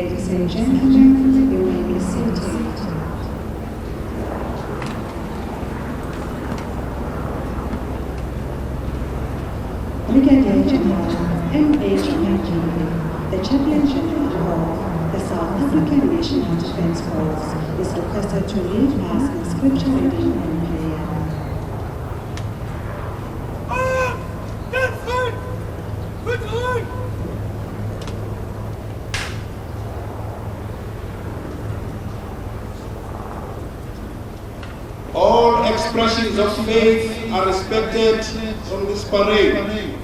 Ladies and gentlemen, you may be seated. Brigadier General M.H. Mendi, the Chaplain General of the South African National Defence Force, is requested to lead us in scripture reading and prayer. All expressions of faith are respected on this parade.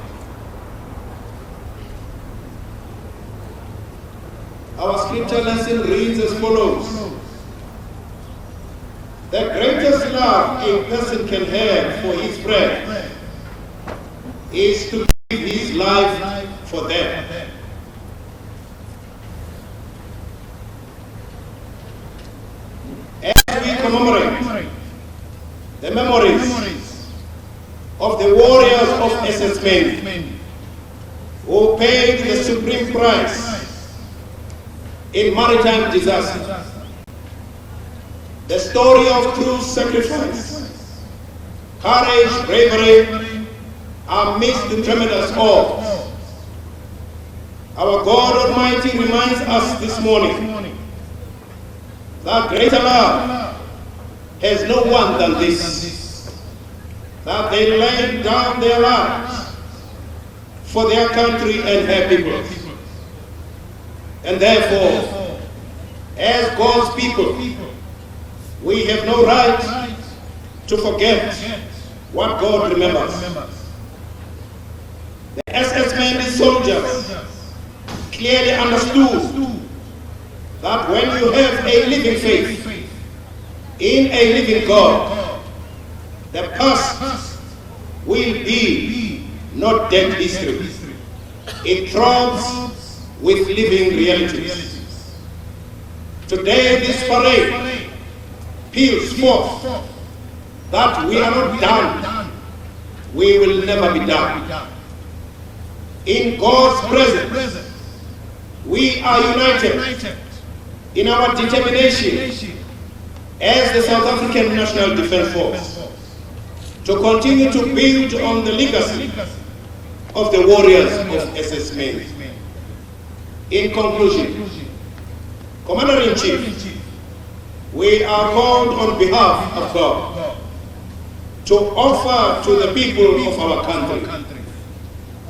Our scripture lesson reads as follows. The greatest love a person can have for his friend is to give his life for them. As we commemorate the memories of the warriors of SS Mendi who paid the supreme price in maritime disaster. The story of true sacrifice, courage, bravery are amidst the tremendous odds. Our God Almighty reminds us this morning that greater love has no one than this, that they laid down their lives for their country and her people. And therefore, as God's people, we have no right to forget what God remembers. The SS Mendi soldiers clearly understood that when you have a living faith in a living God, the past will be not dead history. It throbs with living realities. Today this parade peals forth that we are not done. We will never be done. In God's presence, we are united in our determination as the South African National Defence Force to continue to build on the legacy of the warriors of SS Mendi. In conclusion, Commander-in-Chief, we are called on behalf of God to offer to the people of our country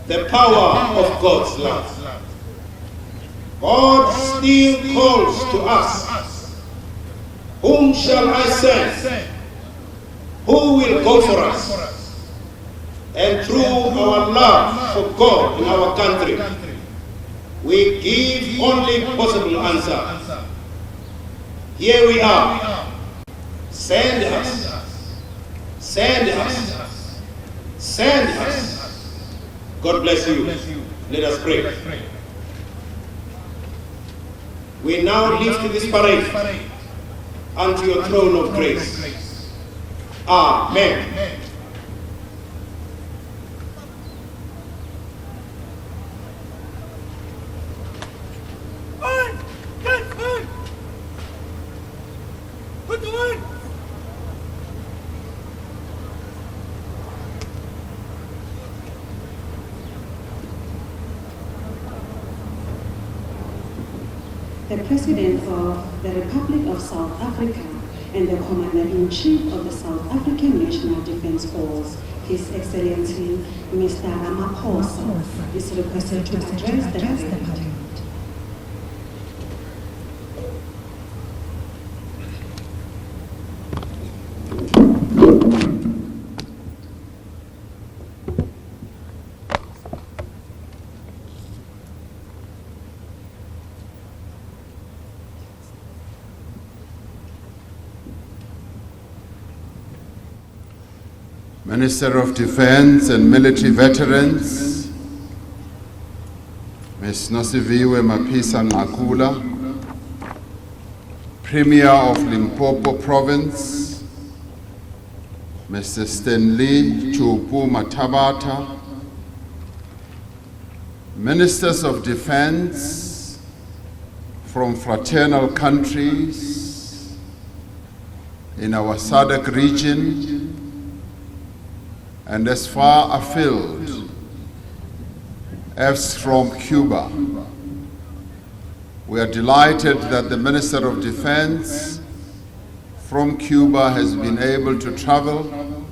the power of God's love. God still calls to us, whom shall I send? Who will go for us? And through our love for God in our country, we give only possible answer. Here we are. Send us. Send us. Send us. God bless you. Let us pray. We now lift this parade unto your throne of grace. Amen. The President of the Republic of South Africa and the Commander-in-Chief of the South African National Defence Force, His Excellency Mr. Ramaphosa, is requested to address the parade. Minister of Defense and Military Veterans, Ms. Nosiviwe Mapisa-Nqakula, Premier of Limpopo Province, Mr. Stanley Chupu Matabata, Ministers of Defense from fraternal countries in our SADC region and as far afield as from Cuba. We are delighted that the Minister of Defense from Cuba has been able to travel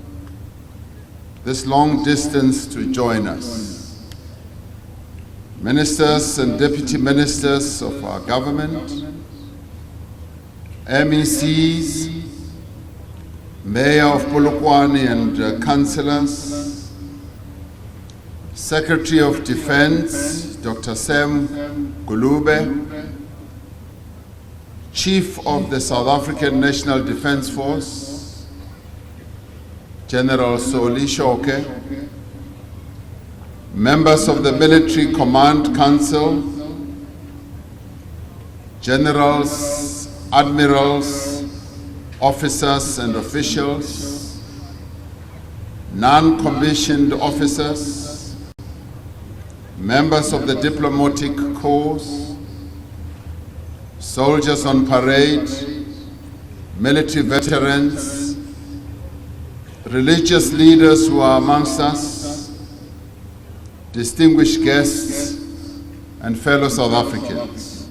this long distance to join us. Ministers and deputy ministers of our government, MECs, Mayor of Polokwane and councillors, Secretary of Defense, Dr. Sam Gulube, Chief of the South African National Defence Force, General Soli Shoke, members of the Military Command Council, generals, admirals, officers and officials, non-commissioned officers, members of the diplomatic corps, soldiers on parade, military veterans, religious leaders who are amongst us, distinguished guests, and fellow South Africans.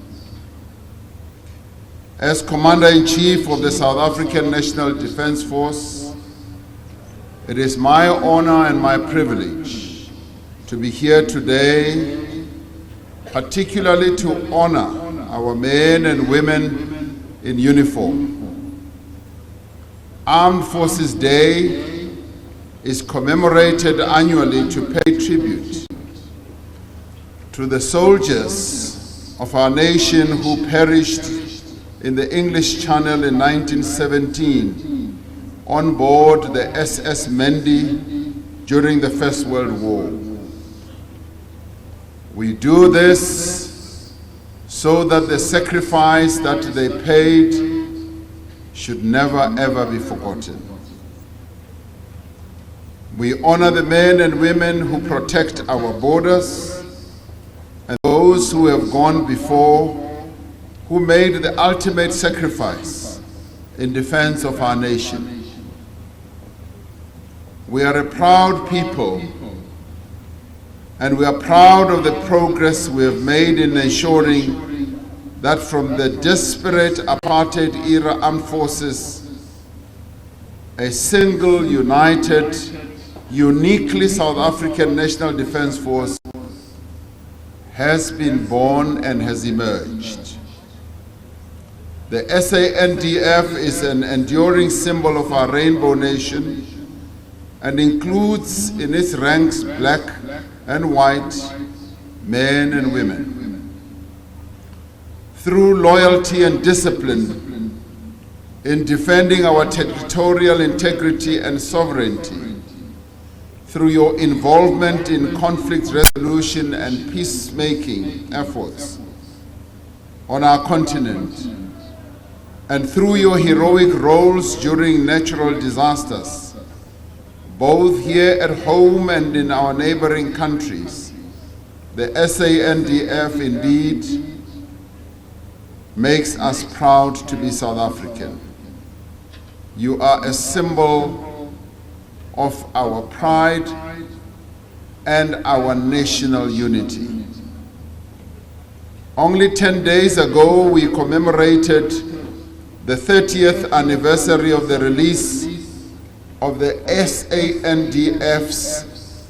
As Commander-in-Chief of the South African National Defence Force, it is my honor and my privilege to be here today, particularly to honor our men and women in uniform. Armed Forces Day is commemorated annually to pay tribute to the soldiers of our nation who perished in the English Channel in 1917 on board the SS Mendi during the First World War. We do this so that the sacrifice that they paid should never ever be forgotten. We honor the men and women who protect our borders and those who have gone before, who made the ultimate sacrifice in defense of our nation. We are a proud people, and we are proud of the progress we have made in ensuring that from the desperate apartheid-era armed forces, a single, united, uniquely South African National Defence Force has been born and has emerged. The SANDF is an enduring symbol of our rainbow nation and includes in its ranks black and white, men and women. Through loyalty and discipline in defending our territorial integrity and sovereignty, through your involvement in conflict resolution and peacemaking efforts on our continent, and through your heroic roles during natural disasters, both here at home and in our neighboring countries, the SANDF indeed makes us proud to be South African. You are a symbol of our pride and our national unity. Only 10 days ago, we commemorated the 30th anniversary of the release of the SANDF's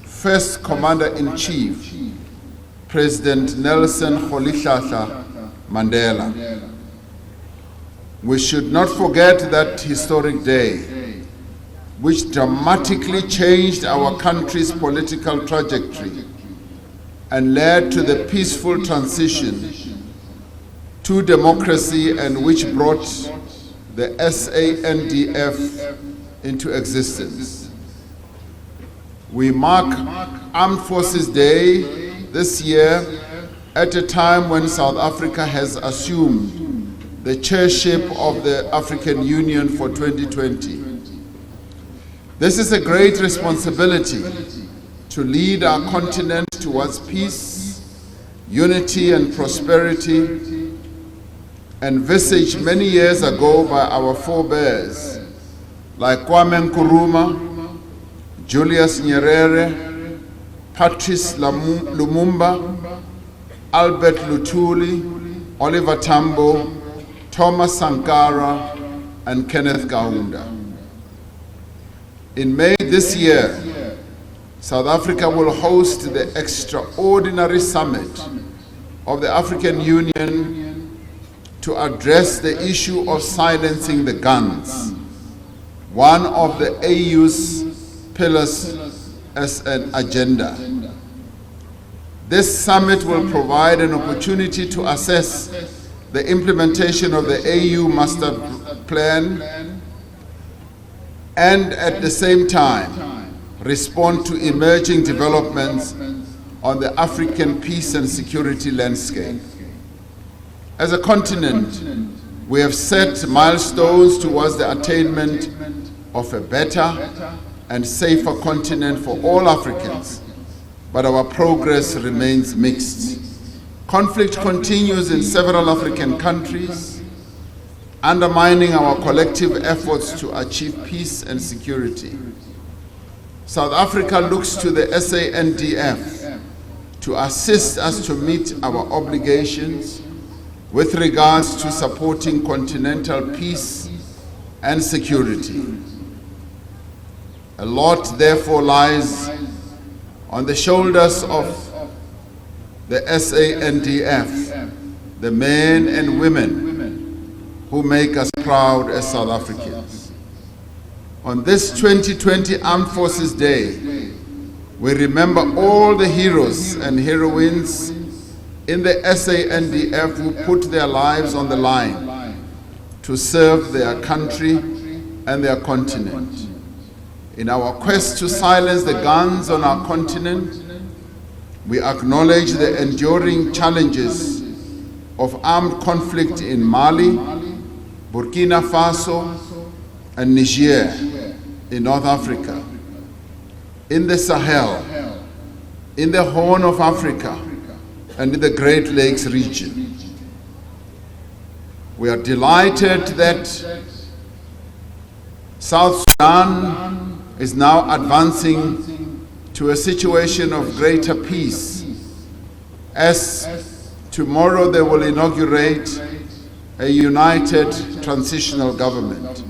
first Commander-in-Chief, President Nelson Rolihlahla Mandela. We should not forget that historic day, which dramatically changed our country's political trajectory and led to the peaceful transition to democracy, and which brought the SANDF into existence. We mark Armed Forces Day this year at a time when South Africa has assumed the chairship of the African Union for 2020. This is a great responsibility to lead our continent towards peace, unity and prosperity, envisaged many years ago by our forebears like Kwame Nkrumah, Julius Nyerere, Patrice Lumumba, Albert Luthuli, Oliver Tambo, Thomas Sankara, and Kenneth Kaunda. In May this year, South Africa will host the extraordinary summit of the African Union to address the issue of silencing the guns, one of the AU's pillars as an agenda. This summit will provide an opportunity to assess the implementation of the AU Master Plan and at the same time respond to emerging developments on the African peace and security landscape. As a continent, we have set milestones towards the attainment of a better and safer continent for all Africans, but our progress remains mixed. Conflict continues in several African countries, undermining our collective efforts to achieve peace and security. South Africa looks to the SANDF to assist us to meet our obligations with regards to supporting continental peace and security. A lot therefore lies on the shoulders of the SANDF, the men and women who make us proud as South Africans. On this 2020 Armed Forces Day, we remember all the heroes and heroines in the SANDF who put their lives on the line to serve their country and their continent. In our quest to silence the guns on our continent, we acknowledge the enduring challenges of armed conflict in Mali, Burkina Faso, and Niger in North Africa, in the Sahel, in the Horn of Africa, and in the Great Lakes region. We are delighted that South Sudan is now advancing to a situation of greater peace, as tomorrow they will inaugurate a united transitional government.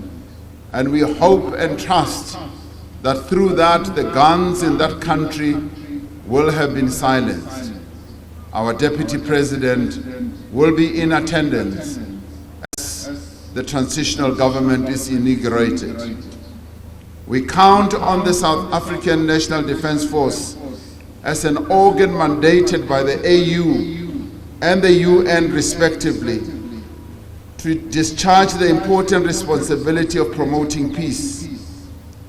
And we hope and trust that through that the guns in that country will have been silenced. Our Deputy President will be in attendance as the transitional government is inaugurated. We count on the South African National Defence Force as an organ mandated by the AU and the UN respectively to discharge the important responsibility of promoting peace.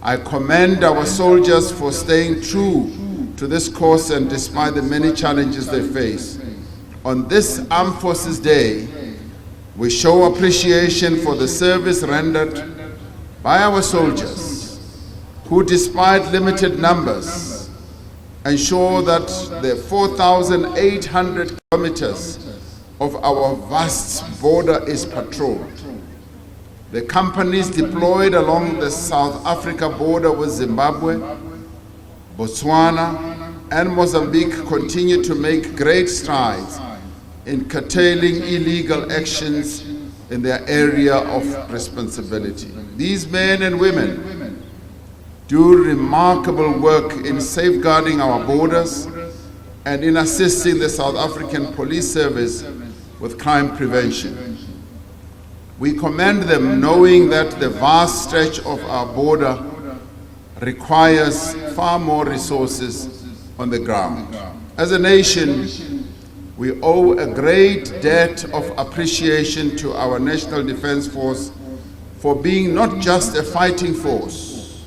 I commend our soldiers for staying true to this course and despite the many challenges they face. On this Armed Forces Day, we show appreciation for the service rendered by our soldiers, who despite limited numbers ensure that the 4,800 kilometers of our vast border is patrolled. The companies deployed along the South Africa border with Zimbabwe, Botswana, and Mozambique continue to make great strides in curtailing illegal actions in their area of responsibility. These men and women do remarkable work in safeguarding our borders and in assisting the South African Police Service with crime prevention. We commend them, knowing that the vast stretch of our border requires far more resources on the ground. As a nation, we owe a great debt of appreciation to our National Defence Force for being not just a fighting force,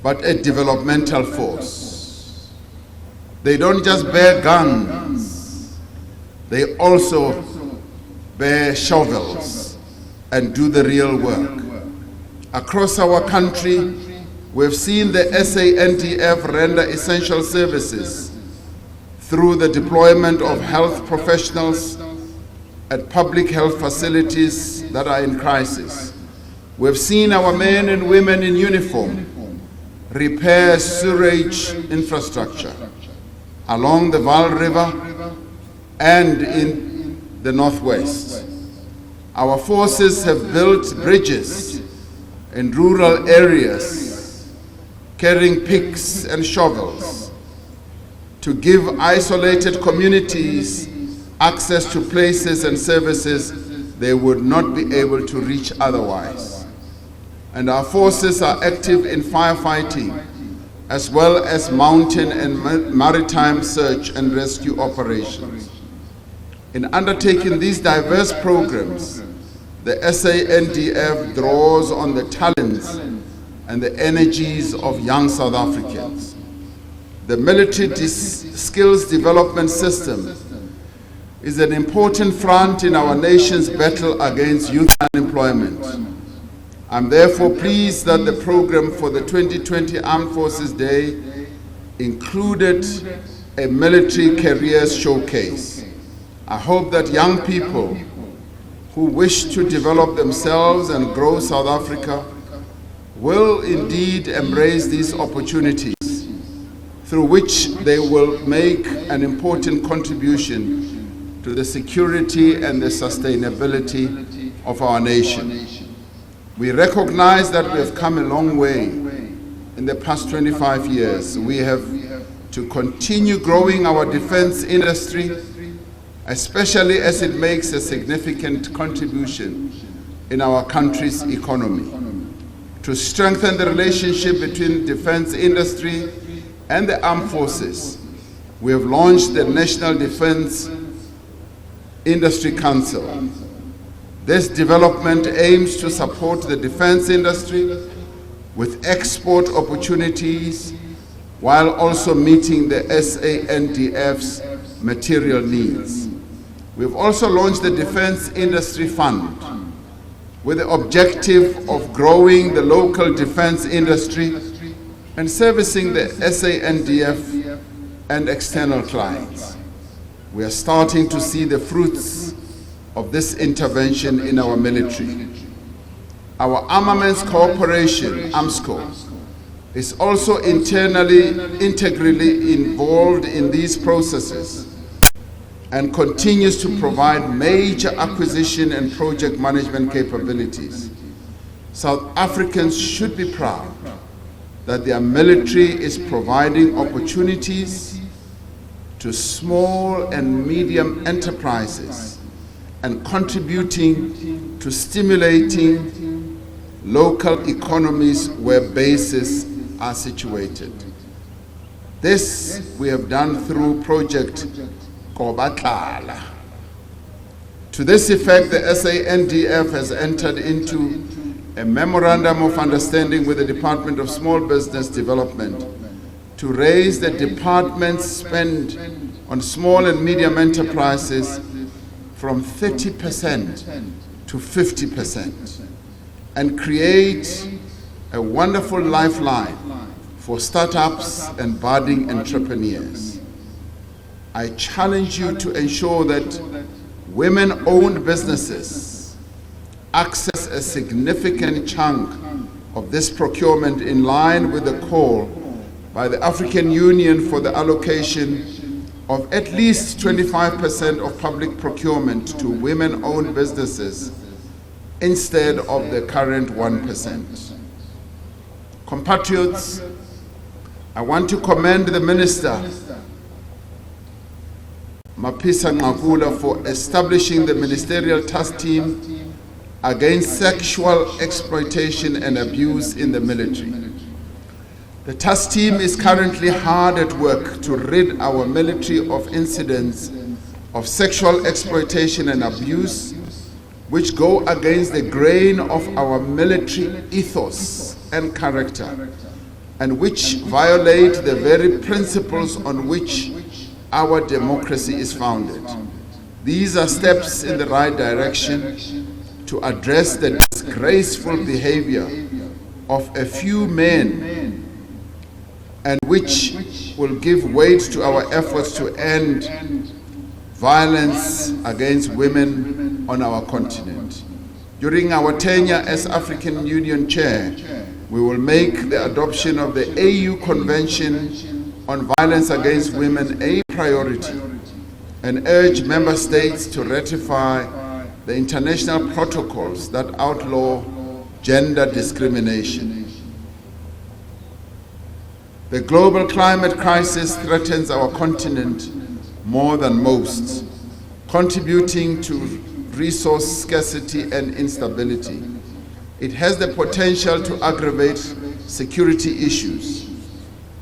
but a developmental force. They don't just bear guns, they also bear shovels and do the real work. Across our country, we've seen the SANDF render essential services through the deployment of health professionals, at public health facilities that are in crisis. We've seen our men and women in uniform repair sewage infrastructure along the Vaal River and in the northwest. Our forces have built bridges in rural areas, carrying picks and shovels to give isolated communities access to places and services they would not be able to reach otherwise. And our forces are active in firefighting, as well as mountain and maritime search and rescue operations. In undertaking these diverse programs, the SANDF draws on the talents and the energies of young South Africans. The military skills development system is an important front in our nation's battle against youth unemployment. I'm therefore pleased that the program for the 2020 Armed Forces Day included a military careers showcase. I hope that young people who wish to develop themselves and grow South Africa will indeed embrace these opportunities, through which they will make an important contribution to the security and the sustainability of our nation. We recognize that we have come a long way in the past 25 years. We have to continue growing our defense industry, especially as it makes a significant contribution in our country's economy. To strengthen the relationship between defense industry and the armed forces, we have launched the National Defense Industry Council. This development aims to support the defense industry with export opportunities while also meeting the SANDF's material needs. We've also launched the Defense Industry Fund with the objective of growing the local defense industry and servicing the SANDF and external clients. We are starting to see the fruits of this intervention in our military. Our Armaments Cooperation, AMSCO, is also integrally involved in these processes and continues to provide major acquisition and project management capabilities. South Africans should be proud that their military is providing opportunities to small and medium enterprises and contributing to stimulating local economies where bases are situated. This we have done through Project Kobatlala. To this effect, the SANDF has entered into a memorandum of understanding with the Department of Small Business Development to raise the department's spend on small and medium enterprises from 30% to 50% and create a wonderful lifeline for startups and budding entrepreneurs. I challenge you to ensure that women-owned businesses access a significant chunk of this procurement in line with the call by the African Union for the allocation of at least 25% of public procurement to women-owned businesses instead of the current 1%. Compatriots, I want to commend the Minister Mapisa Ngakula for establishing the Ministerial Task Team against sexual exploitation and abuse in the military. The task team is currently hard at work to rid our military of incidents of sexual exploitation and abuse which go against the grain of our military ethos and character, and which violate the very principles on which our democracy is founded. These are steps in the right direction to address the disgraceful behavior of a few men, and which will give weight to our efforts to end violence against women on our continent. During our tenure as African Union Chair, we will make the adoption of the AU Convention on Violence Against Women a priority and urge member states to ratify the international protocols that outlaw gender discrimination. The global climate crisis threatens our continent more than most, contributing to resource scarcity and instability. It has the potential to aggravate security issues.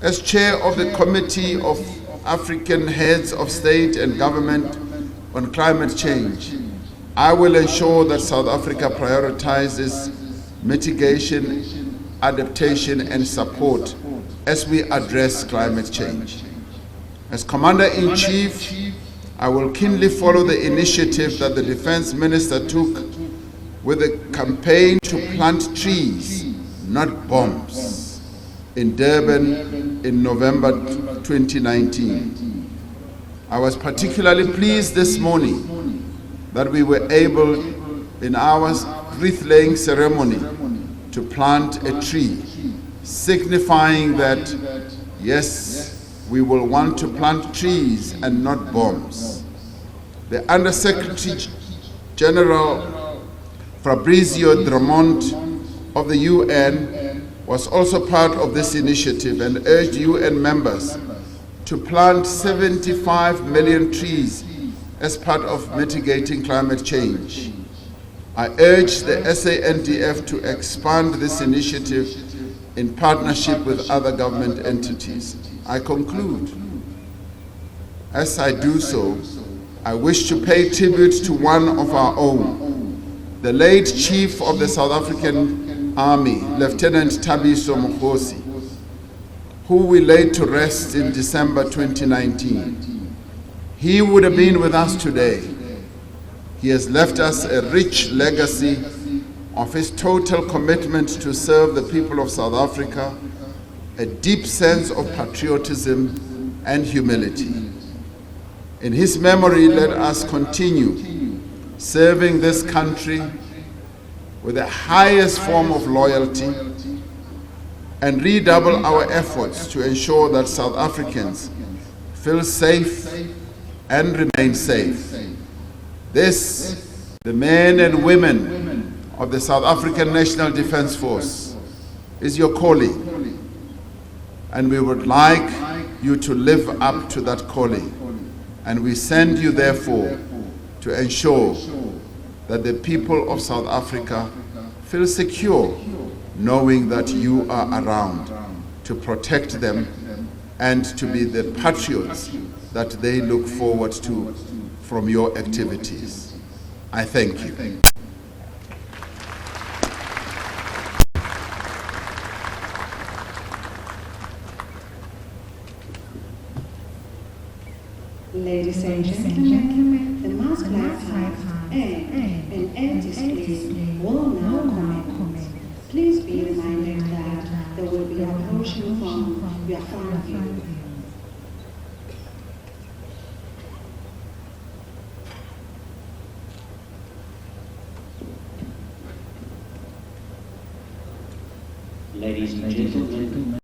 As chair of the Committee of African Heads of State and Government on Climate Change, I will ensure that South Africa prioritizes mitigation, adaptation, and support as we address climate change. As Commander-in-Chief, I will keenly follow the initiative that the Defense Minister took with a campaign to plant trees, not bombs, in Durban in November 2019. I was particularly pleased this morning that we were able, in our wreath-laying ceremony, to plant a tree, signifying that, yes, we will want to plant trees and not bombs. The Under-Secretary General Fabrizio Drummond of the UN was also part of this initiative and urged UN members to plant 75 million trees as part of mitigating climate change. I urge the SANDF to expand this initiative in partnership with other government entities. I conclude. As I do so, I wish to pay tribute to one of our own, the late Chief of the South African Army, Lieutenant Thabiso Mokgosi, who we laid to rest in December 2019. He would have been with us today. He has left us a rich legacy of his total commitment to serve the people of South Africa, a deep sense of patriotism and humility. In his memory, let us continue serving this country with the highest form of loyalty and redouble our efforts to ensure that South Africans feel safe and remain safe. This, the men and women of the South African National Defence Force, is your calling, and we would like you to live up to that calling. And we send you, therefore, to ensure that the people of South Africa feel secure, knowing that you are around to protect them and to be the patriots that they look forward to from your activities. I thank you. Ladies and gentlemen, the mask light and an air display will now commence. Please be reminded that they will be approaching from your front view. Ladies and gentlemen,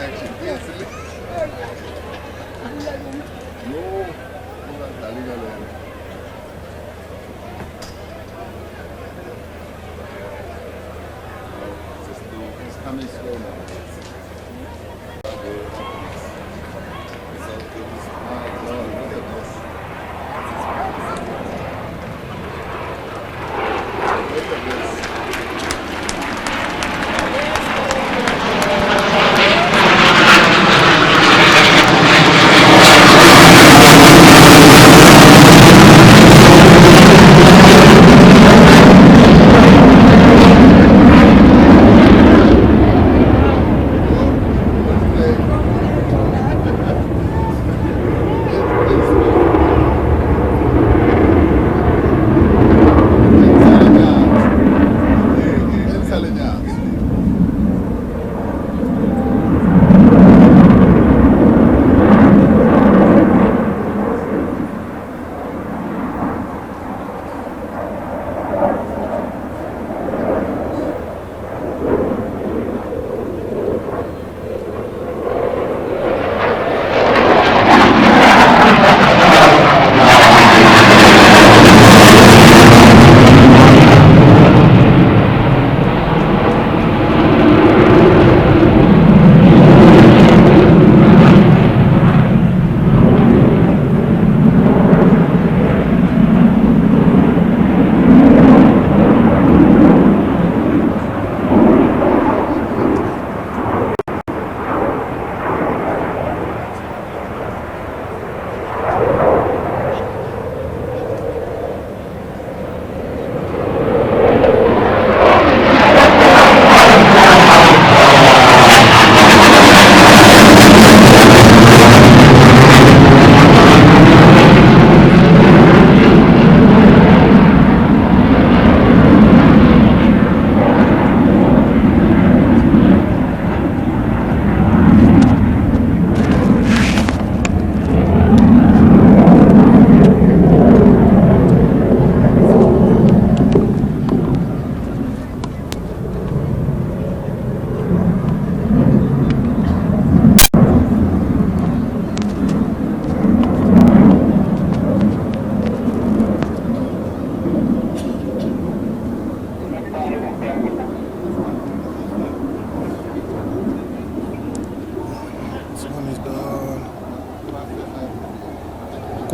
It's coming slow now.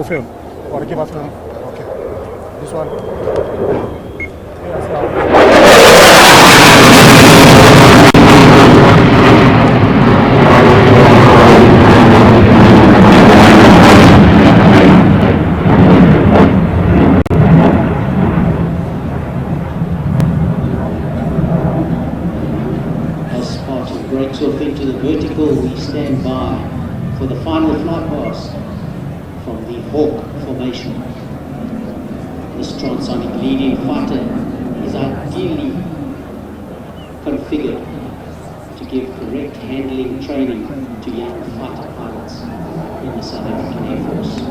Film or give us film. Okay. This one. As part of breaks off into the vertical, we stand by for the final flight pass from the Hawk formation. This transonic leading fighter is ideally configured to give correct handling training to young fighter pilots in the South African Air Force.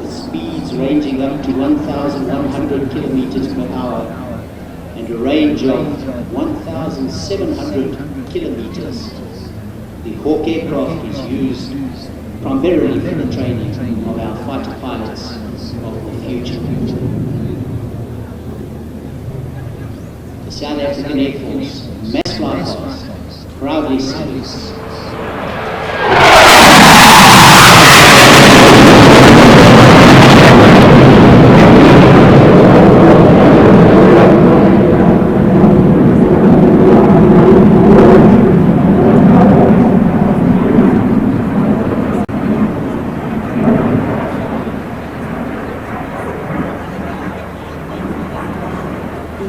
With speeds ranging up to 1,100 kilometers per hour and a range of 1,700 kilometers, the Hawk aircraft is used primarily for the training of our fighter pilots of the future. The South African Air Force mass flight past proudly salutes.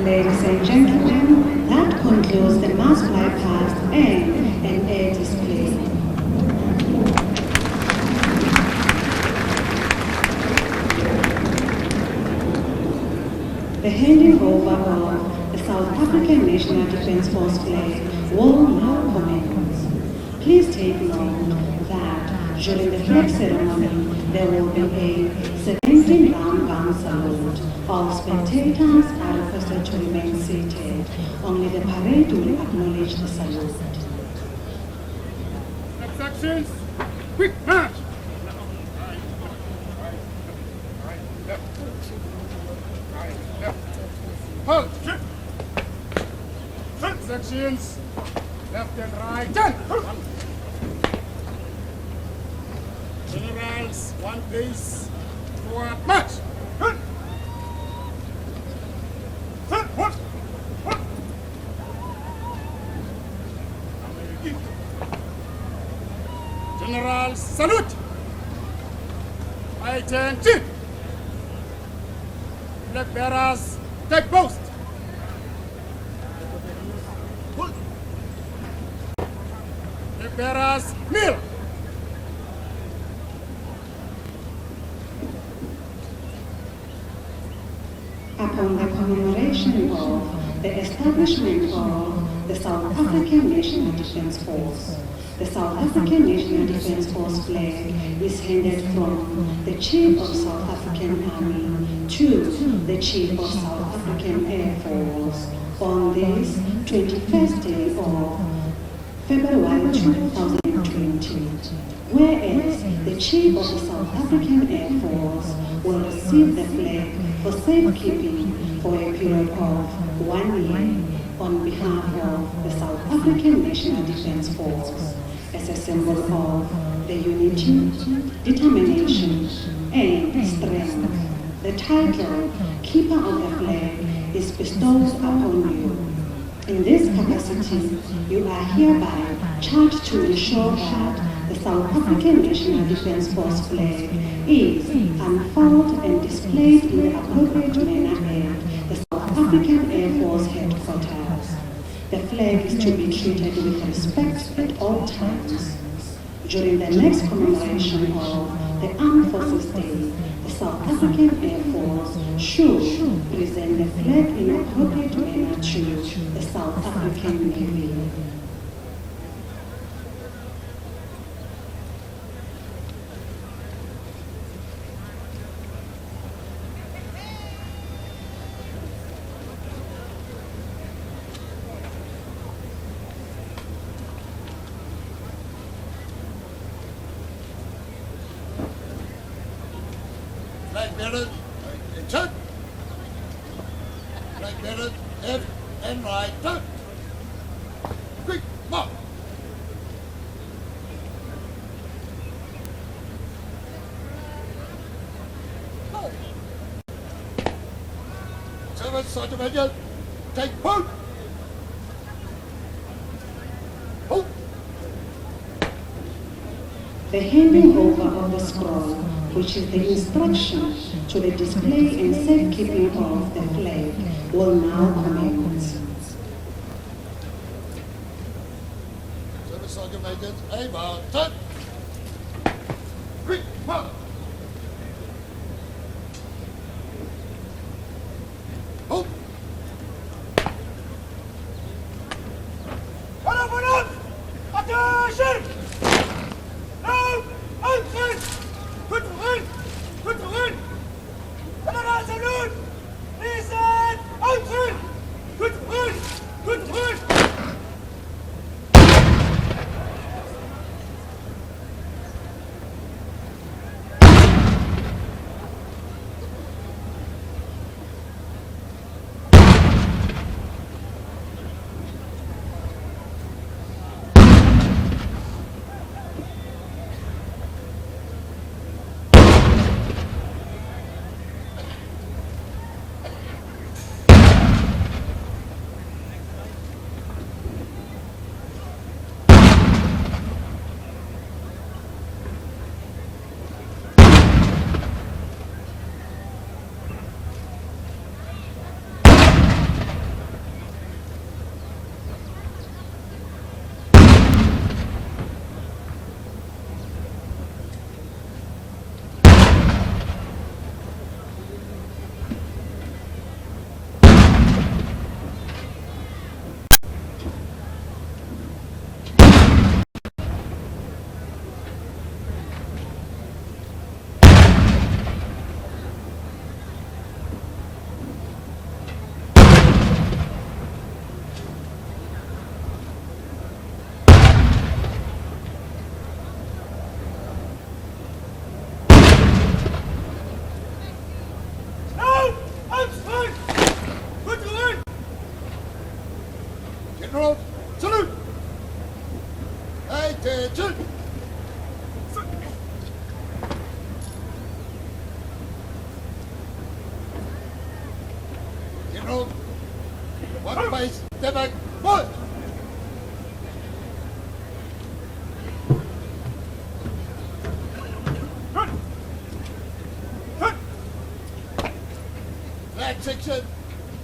Ladies and gentlemen, that concludes the mass flight past and an air display. The handing over of the South African National Defence Force flag will now commence. Please take note that during the flag ceremony, there will be a 17-round gun salute. All spectators are requested to remain seated. Only the parade will acknowledge the salute. Sections, quick march! Halt! Sections, left and right, turn! Generals, one pace, forward, march! Generals, salute! Attention! Flag bearers, take post! Flag bearers, kneel! Upon the commemoration of the establishment of the South African National Defence Force, the South African National Defence Force flag is handed from the Chief of South African Army to the Chief of South African Air Force on this 21st day of February 2020, whereas the Chief of the South African Air Force will receive the flag for safekeeping for a period of 1 year on behalf of the South African National Defence Force as a symbol of the unity, determination, and strength. The title, Keeper of the Flag, is bestowed upon you. In this capacity, you are hereby charged to ensure that the South African National Defence Force flag is unfurled and displayed in the appropriate manner at the South African Air Force headquarters. The flag is to be treated with respect at all times. During the next commemoration of the Armed Forces Day, the South African Air Force should present the flag in an appropriate manner to the South African Navy. Flag bearers, turn. Flag bearers, left and right, turn. Quick, march. Servant Sergeant Major, take point. Hold. The handing over of the scroll, which is the instruction to the display and safekeeping of the flag, will now commence. Service Sergeant Major, aim out, turn. Quick, march. Hold. Attention! Now, outfit! Goed voorin! Goed voorin! Generaal salute! Reset! Outfit! Goed voorin! Goed voorin! General, salute! Attention! General, one base, step back, forward! Flag section,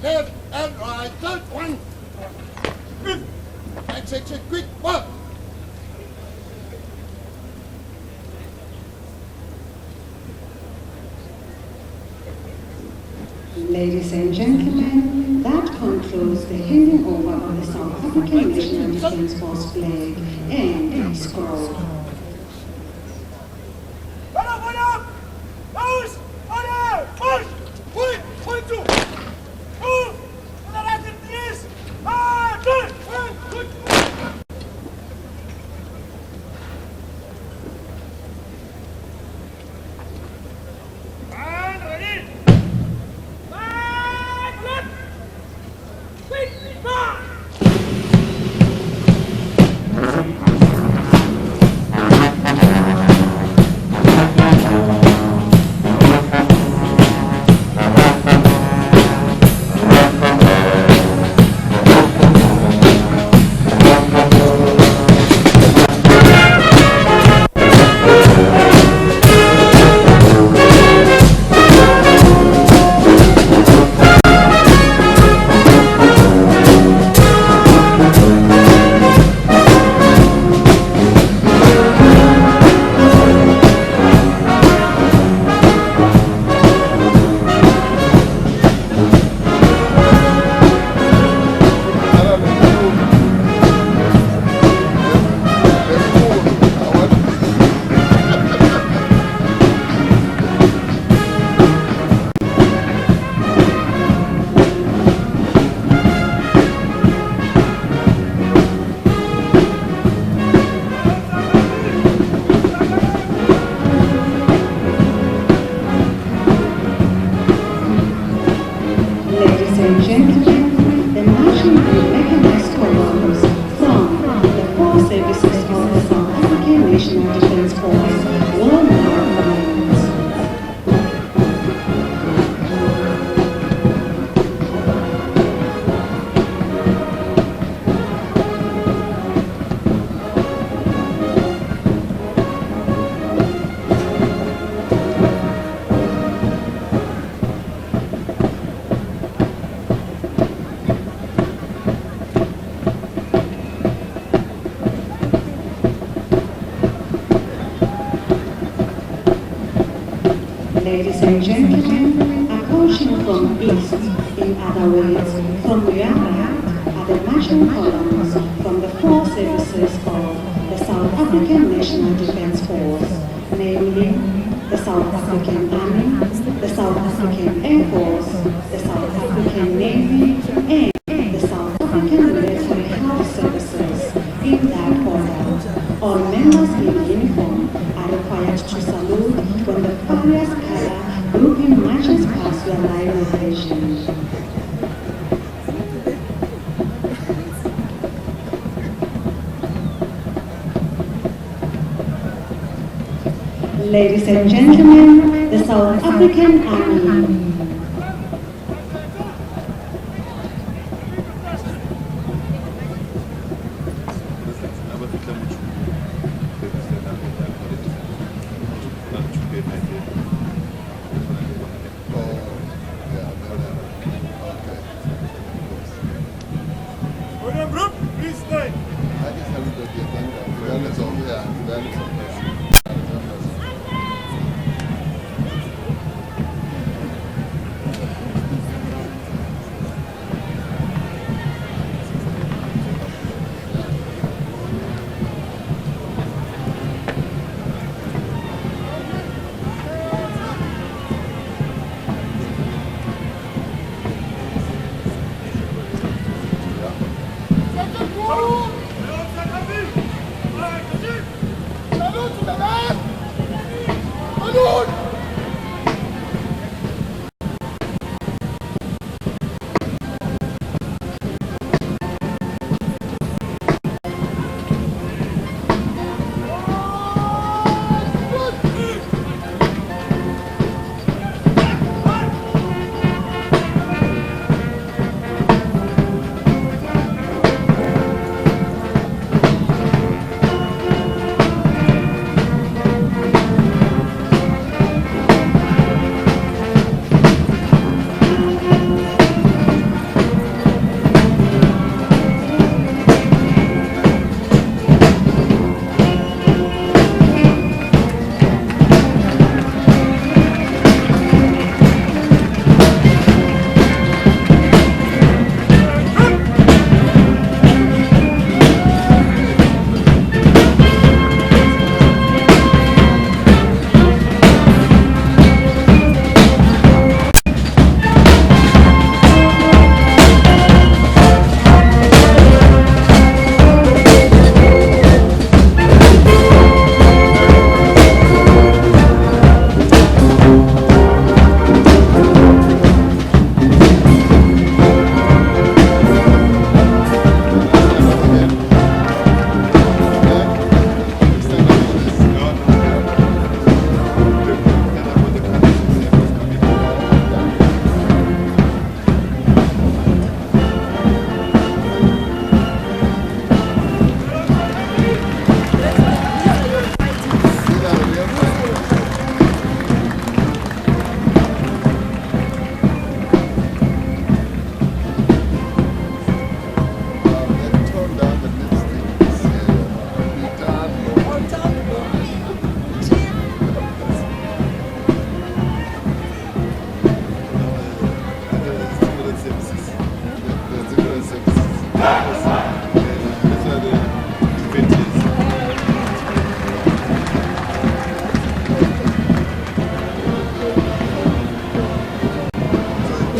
left and right, third one! Flag section, quick, one! Ladies and gentlemen, that concludes the handing over of the South African National Defence Force flag and scroll. Ladies and gentlemen, approaching from east, in other words, from Uganda, are the marching columns from the four services of the South African National Defence Force, namely the South African Army, the South African Air Force, the South African Navy, and the South African Military Health Services, in that order. All members in uniform are required to salute when the various color grouping marches past your line of vision. Ladies and gentlemen, the South African Army.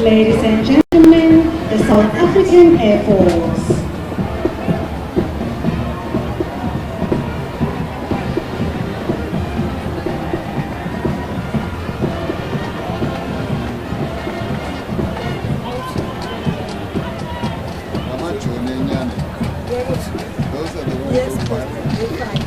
Ladies and gentlemen, the South African Air Force. Those are the ones who fight.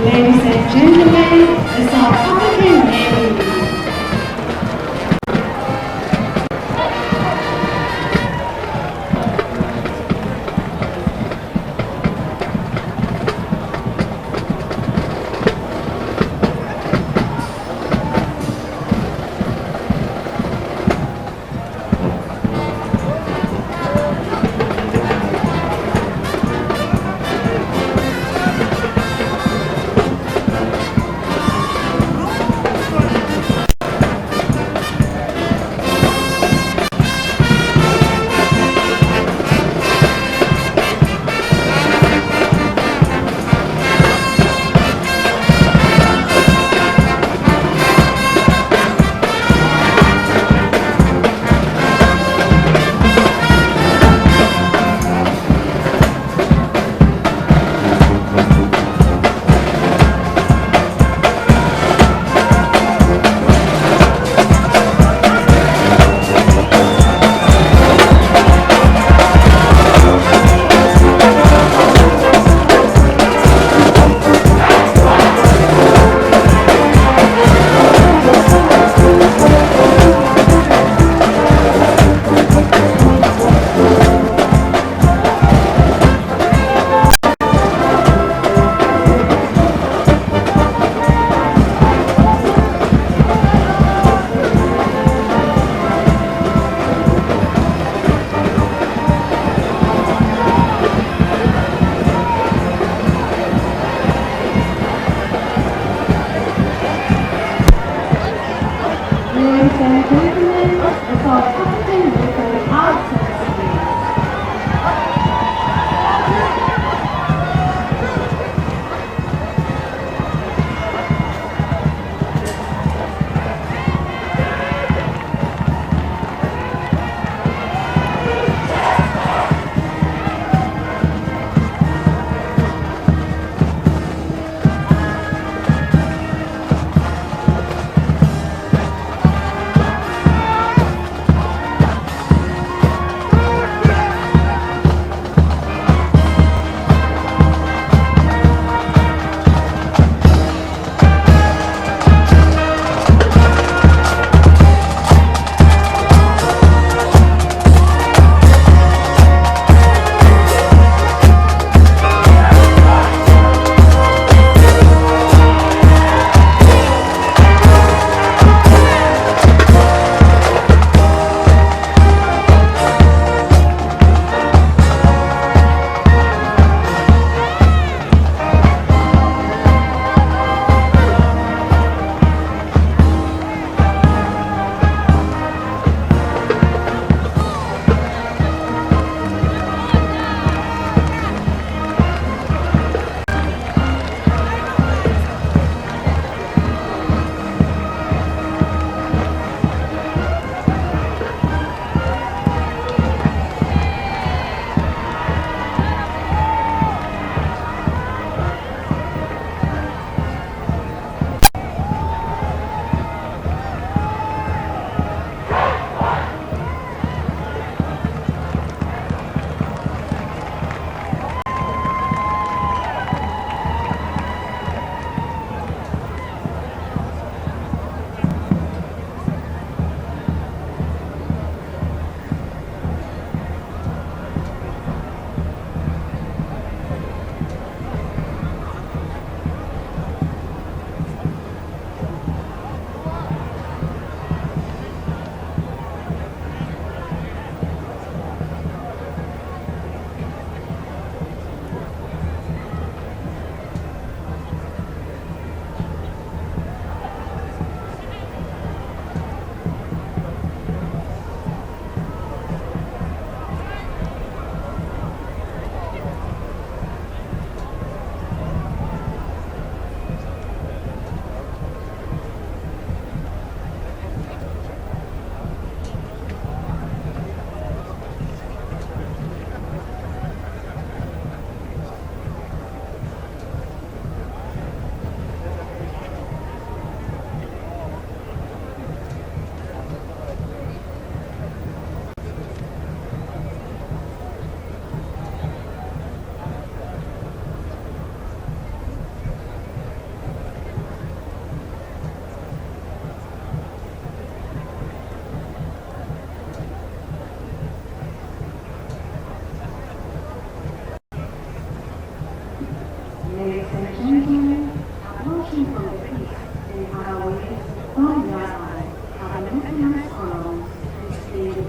Ladies and gentlemen, the South African Navy.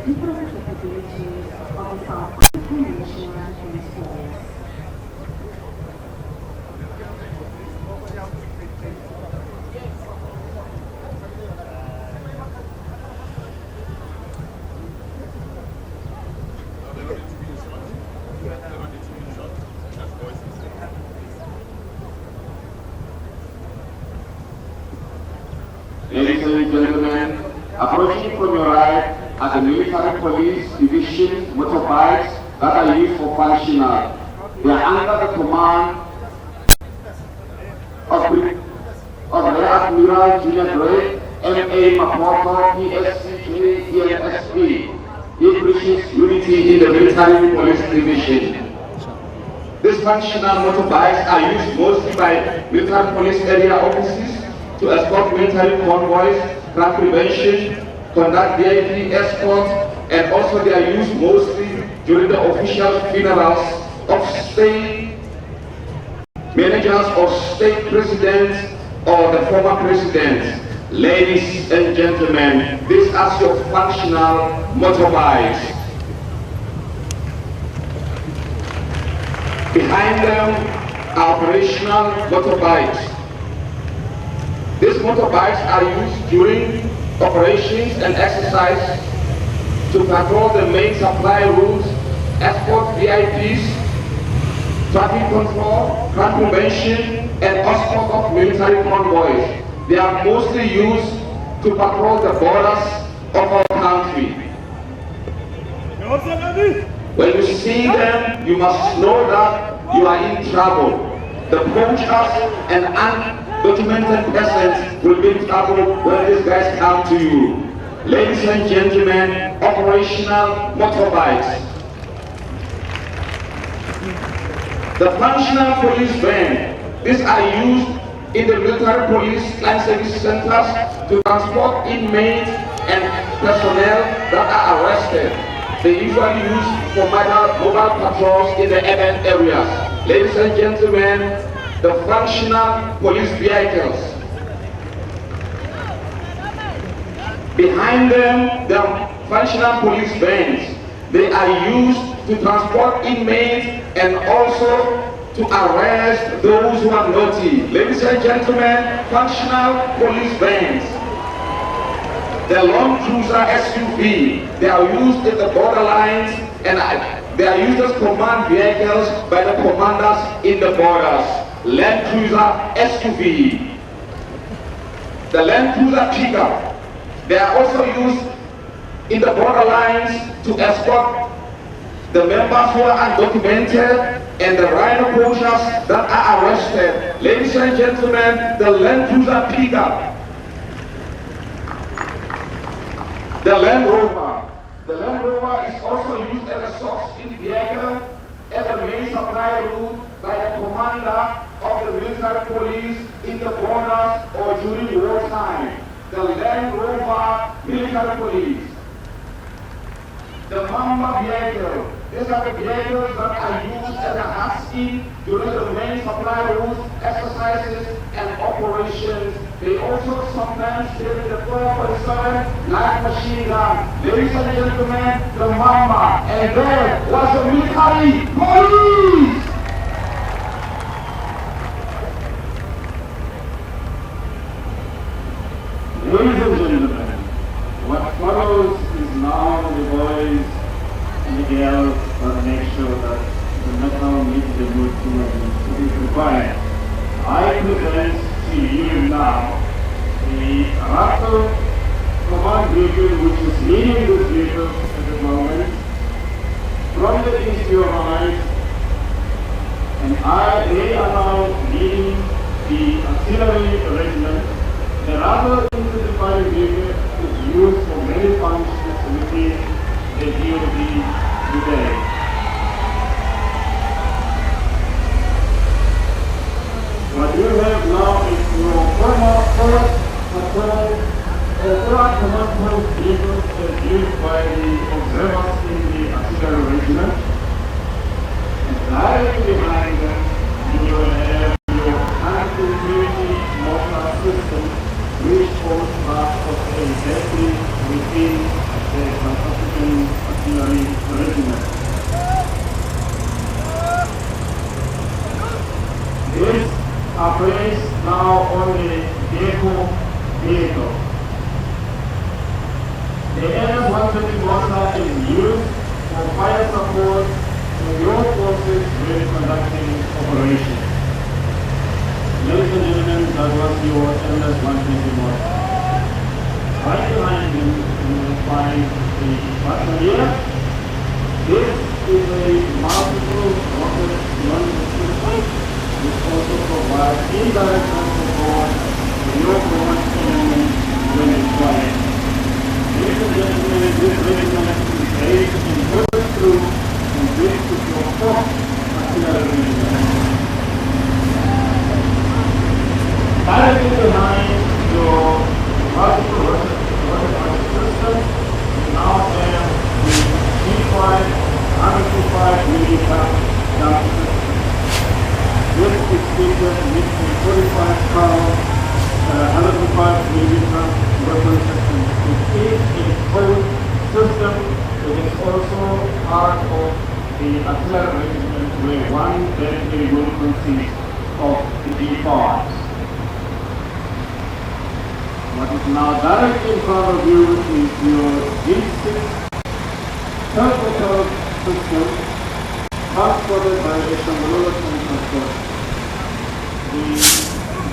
different capabilities of the South African National Defence Force. Ladies and gentlemen, approaching from your right are the military police division motorbikes that are used for functional. They are under the command of Rear Admiral Junior Grade M.A. Mapoto, PSCJ, ENSP. He preaches unity in the military police division. These functional motorbikes are used mostly by military police area offices to escort military convoys, crime prevention, conduct VIP escort, and also they are used mostly during the official funerals of state managers or state presidents or the former presidents. Ladies and gentlemen, these are your functional motorbikes. Behind them are operational motorbikes. These motorbikes are used during operations and exercise to patrol the main supply routes, escort VIPs, traffic control, crime prevention, and escort of military convoys. They are mostly used to patrol the borders of our country. When you see them, you must know that you are in trouble. The poachers and undocumented persons will be in trouble when these guys come to you. Ladies and gentlemen, operational motorbikes. The functional police van, these are used in the military police line service centers to transport inmates and personnel that are arrested. They usually use for mobile patrols in the urban areas. Ladies and gentlemen, the functional police vehicles. Behind them, the functional police vans. They are used to transport inmates and also to arrest those who are naughty. Ladies and gentlemen, functional police vans. The long cruiser SUV, they are used in the borderlines and they are used as command vehicles by the commanders in the borders. Land cruiser SUV. The Land cruiser pickup, they are also used in the borderlines to escort the members who are undocumented and the rhino poachers that are arrested. Ladies and gentlemen, the Land cruiser pickup. The Land Rover. The Land Rover is also used as a source-in vehicle as a main supply route by the commander of the military police in the borders or during wartime. The Land Rover military police. The Mamba vehicle. These are the vehicles that are used as a husky during the main supply routes, exercises, and operations. They also sometimes carry the 4.7 light machine gun. Ladies and gentlemen, the Mamba. And there was the military police! Ladies and gentlemen, what follows is now the boys and the girls that make sure that the metal meets the mood to be required. I present to you now the Raptor Command Vehicle which is leading this vehicle at the moment from the east to your right, and they are now leading the artillery regiment. The Raptor interdependent vehicle is used for many functions within the DOD today. What you have now is your former forward patrol or forward command post vehicles used by the observers in the artillery regiment. And directly behind them, you will have your anti-security mortar system, which forms part of exactly within the South African 120 is used for fire support in your forces when conducting operations. Ladies and gentlemen, that was your MS 120 mortar. Right behind him, you will find the battalion. This is a multiple rocket launcher system, which also provides indirect support to your command element when required. Ladies and gentlemen, this regiment is based in Butterfly and this is your fourth artillery regiment. Directly behind your multiple rocket system, you now have the G5 125 millimeter gun system. This is fitted with a 45 pound 105 millimeter weapon system. It is a full system. It is also part of the artillery regiment where one dedicated will consist of the G5s. What is now directly in front of you is your G6 turbo system transported by a Shambhala transport. The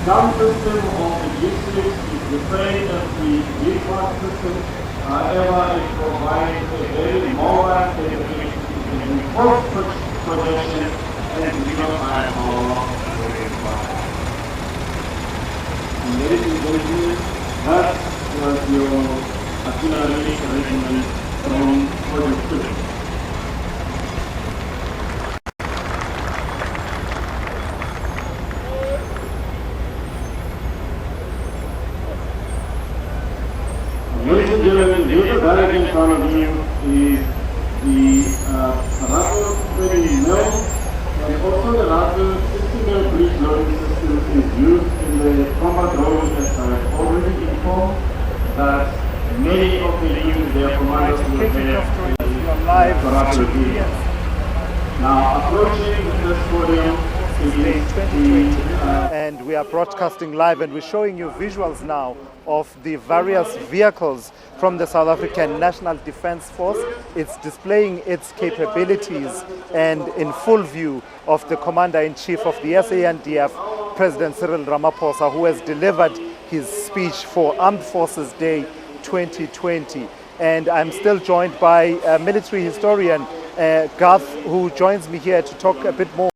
gun system of the G6 is the same as the G5 system, however it provides a very mobile capability in force projection and zero firepower. Ladies and gentlemen, that was your artillery regiment from Project 2. Ladies and gentlemen, directly in front of you is the rifle very mill, and also the rifle 60mm breech loading system is used in the combat roles, as I have already informed that many of the units, their commanders will have the rifle gear. Now approaching this podium is and we are broadcasting live, and we're showing you visuals now of the various vehicles from the South African National Defence Force. It's displaying its capabilities and in full view of the Commander-in-Chief of the SANDF, President Cyril Ramaphosa, who has delivered his speech for Armed Forces Day 2020. And I'm still joined by military historian Garth, who joins me here to talk a bit more